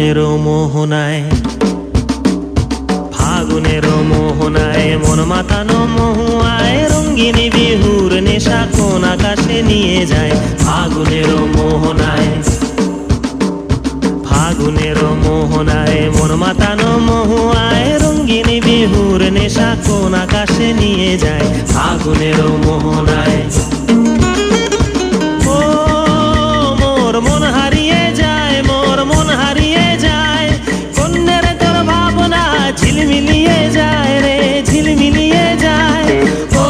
ফাগুনেরও মোহনায়, ফাগুনেরও মোহনায় মন মাতানো মহুয়ায় রঙ্গিনী বিহুর নেশা কোন আকাশে নিয়ে যায়। ফাগুনেরও মোহনায়, ফাগুনেরও মোহনায় মন মাতানো মহুয়ায় রঙ্গিনী বিহুর নেশা কোন আকাশে নিয়ে যায়। ফাগুনেরও মোহনায় ও মোর মন হারিয়ে যায়, মোর মন হারিয়ে যায়, কন্যের তোর ভাবনা ঝিলমিলিয়ে যায় রে, ঝিলমিলিয়ে যায়। ও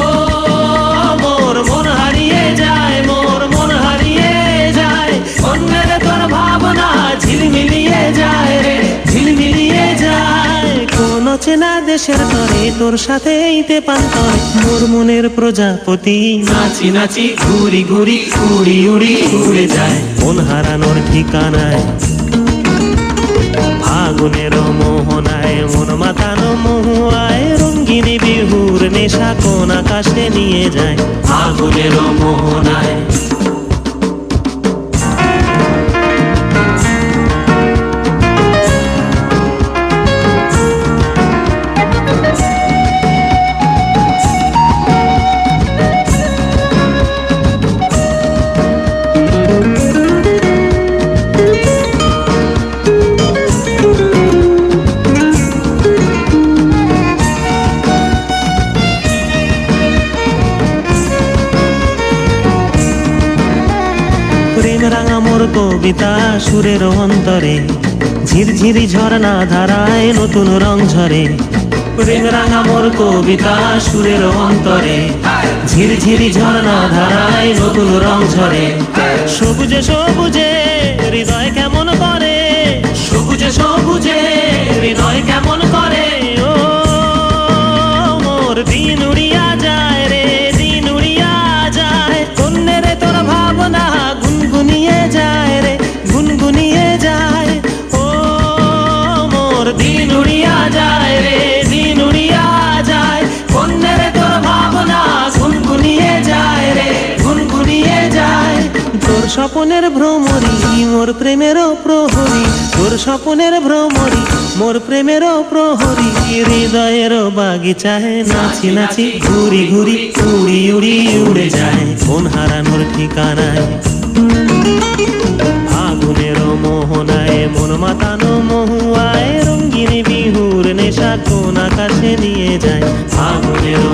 মোর মন হারিয়ে যায়, মোর মন হারিয়ে যায়, কন্যের তোর ভাবনা ঝিলমিলিয়ে যায় রে, ঝিলমিলিয়ে যায়। কোন চেনা দেশের তরে তোর সাথে এইতে পান্তরে মোর মনের প্রজাপতি নাচি নাচি ঘুরি ঘুরি উড়ি উড়ি উড়ে যায় মন হারানোর ঠিকানায়। ফাগুনেরও মোহনায় মন মাতানো মহুয়ায় রঙ্গিনী বিহুর নেশা কোন আকাশে নিয়ে যায়। ফাগুনেরও মোহনায় প্রেম রাঙা মোর কবিতা সুরের অন্তরে ঝিরঝিরি ঝর্ণা ধারায় নতুন রং ঝরে। প্রেম রাঙা মোর কবিতা সুরের অন্তরে ঝিরঝিরি ঝর্ণা ধারায় নতুন রং ঝরে। সবুজে সবুজে হৃদয় কেমন করে, সবুজে সবুজে হৃদয় কেমন করে। ও মোর দিন উড়িয়া যায় রে, দিন উড়িয়া যায়, কন্যের তোর ভাবনা গুনগুনিয়ে যায় রে, গুনগুনিয়ে যায়। ও মোর দিন উড়িয়া যায় রে, দিন উড়িয়া যায়, কন্যের তোর ভাবনা গুনগুনিয়ে যায় রে, গুনগুনিয়ে যায়। তোর স্বপনের ভ্রমরি মোর প্রেমেরও প্রহরী, তোর স্বপনের ভ্রমরি মোর প্রেমেরও প্রহরী। হৃদয়েরও বাগিচায় নাচি নাচি ঘুরি ঘুরি উড়ি উড়ি উড়ে যায় মন হারানোর ঠিকানায়। ফাগুনেরও মোহনায় মন মাতানো মহুয়ায় রঙ্গিনী বিহুর নেশা কোন আকাশে নিয়ে যায়। ফাগুনেরও